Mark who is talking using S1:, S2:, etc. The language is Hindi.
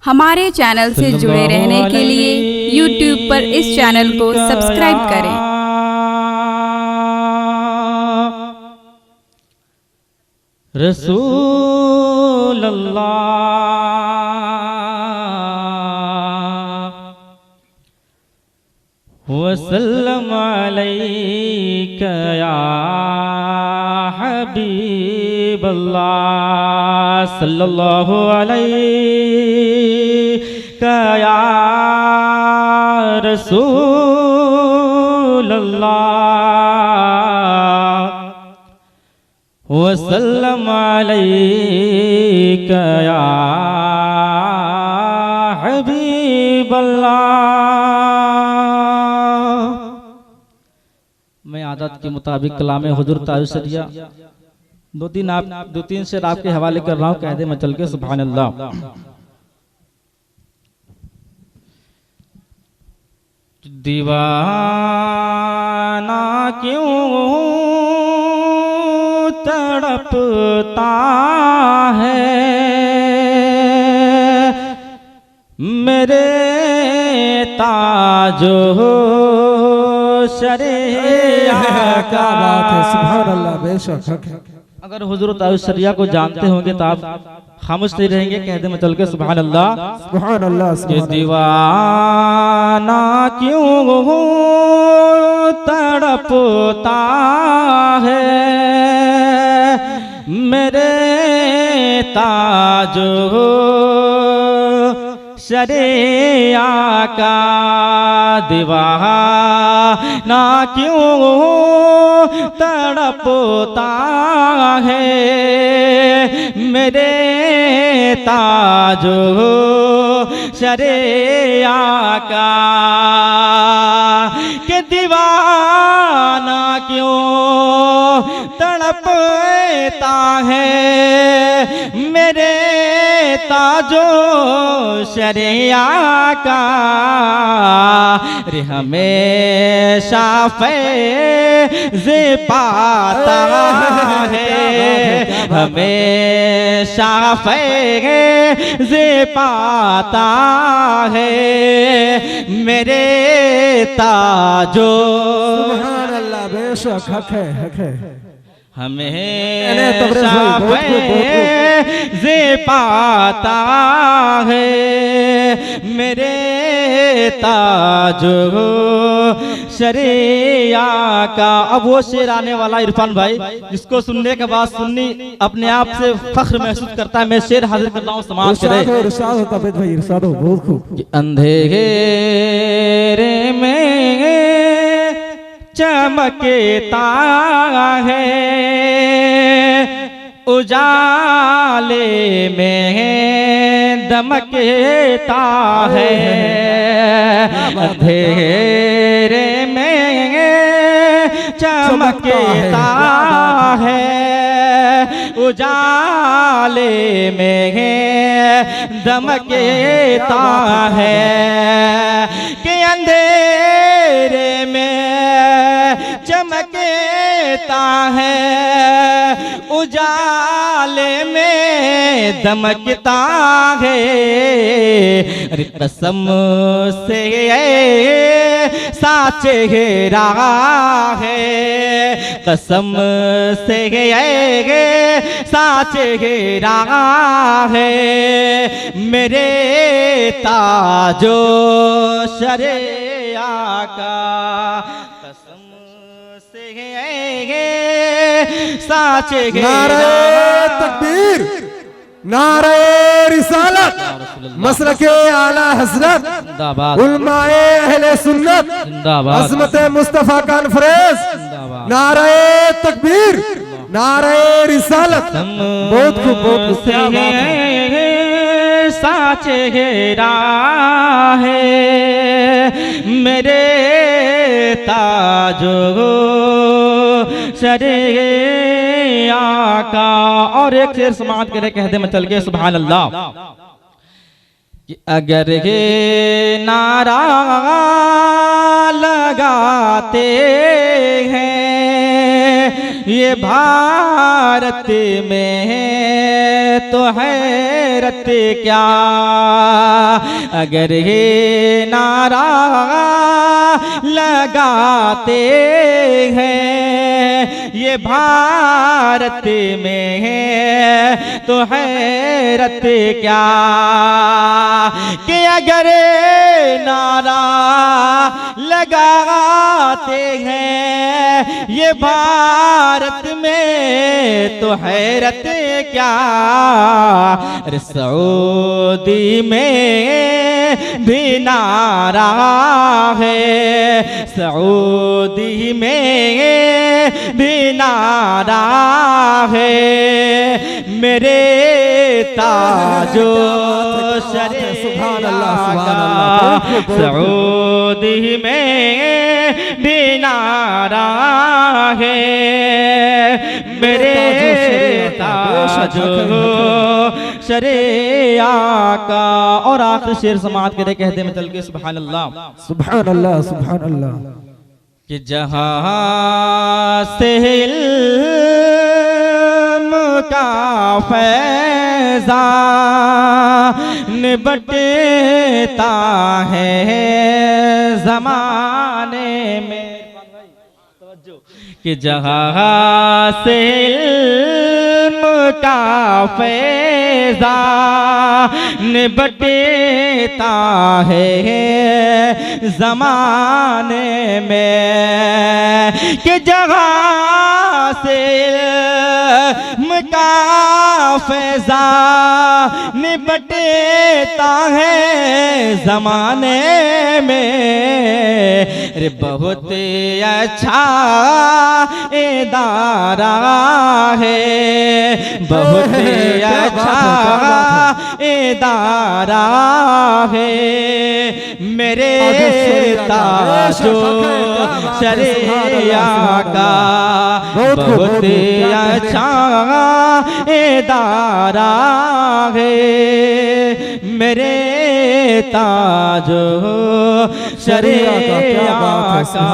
S1: हमारे चैनल से जुड़े रहने के लिए YouTube पर इस चैनल को सब्सक्राइब करें।
S2: रसूल अल्लाह वसल्लम अलैका या हबीब अल्लाह सल्लल्लाहु अलैका या रसूल अल्लाह वसल्लम अलैका या हबीब अल्लाह। मैं आदत के मुताबिक कलाम हुजूर ताज सरिया दो तीन शेर आपके हवाले कर रहा हूँ। कह दे मैं चल के सुभान अल्लाह। दीवाना क्यों तड़पता है मेरे ताजो शरिया का।
S3: बात है, सुभान अल्लाह, बेशक हक है।
S2: अगर हुजूर ताज शरिया को जानते होंगे तो आप खामोश नहीं रहेंगे। कह दे मैं चल के सुभान अल्लाह।
S3: सुभान अल्लाह।
S2: ये दीवाना क्यों तड़पता है मेरे ताजो शरिया का। दीवाना क्यों तड़पता है मेरे ताजो शरिया का। कि दीवाना क्यों तड़पता है मेरे ताजो शरिया का। रे हमेशा फैज़ पाता है हमेशा फैज़ पाता है मेरे ताजो।
S3: सुभान अल्लाह, बेशक हक है, हक है।
S2: हमेशा फैज़ पाता है मेरे ताजो शरिया का। अब वो शेर आने वाला इरफान भाई जिसको सुनने के बाद सुन्नी अपने आप से फख्र महसूस करता है। मैं शेर हाजिर कर रहा हूँ, समाज करे।
S3: इरशाद हो तबीयत भाई, इरशाद हो, बहुत खूब।
S2: अंधेरे में चमकता है उजाले में दमकता है। अंधेरे में चमकता है उजाले में दमकता है। कि अंधेरे में चमकता है उजाले में दमकता है। अरे कसम से साचे रहा है कसम से साचे रहा है मेरे ताजो शरिया का। साचे
S3: नारे तकबीर, नारे रिसालत, मसलके आला हज़रत, उलमाए अहले सुन्नत, अज़मत मुस्तफ़ा कॉन्फ्रेंस। नारे तकबीर, नारे रिसालत, बहुत खूब, बहुत खूब।
S2: साचे है मेरे ताजो शरिया का। और एक शेर समाज के लिए कह दे मैं चल के सुभान अल्लाह। कि अगर ये नारा लगाते हैं ये भारत में तो हैरत क्या। अगर ये नारा लगाते हैं ये भारत में है तो हैरत क्या कि अगर नारा लगाते हैं ये भारत में तो हैरत क्या। अरे सऊदी में भी नारा है, सऊदी में भी नारा है, मेरे ताजो शरीया का सऊदी में भी नारा है, मेरे ताजो शरीया का। और आखिर शेर समात करे कहते में चल के सुभान अल्लाह
S3: सुभान अल्लाह सुभान अल्लाह।
S2: कि जहाँ से इल्म का फैज़ान बटता है ज़माने में, कि जहाँ से इल्म का फैज़ान बटता है ज़माने में, कि जहाँ से इल्म का फैज़ान बटता है ज़माने में। रे बहुत अच्छा इदारा है, बहुत अच्छा इदारा है, मेरे ताजो शरिया का बहुत अच्छा इदारा है, मेरे ताजो शरिया का।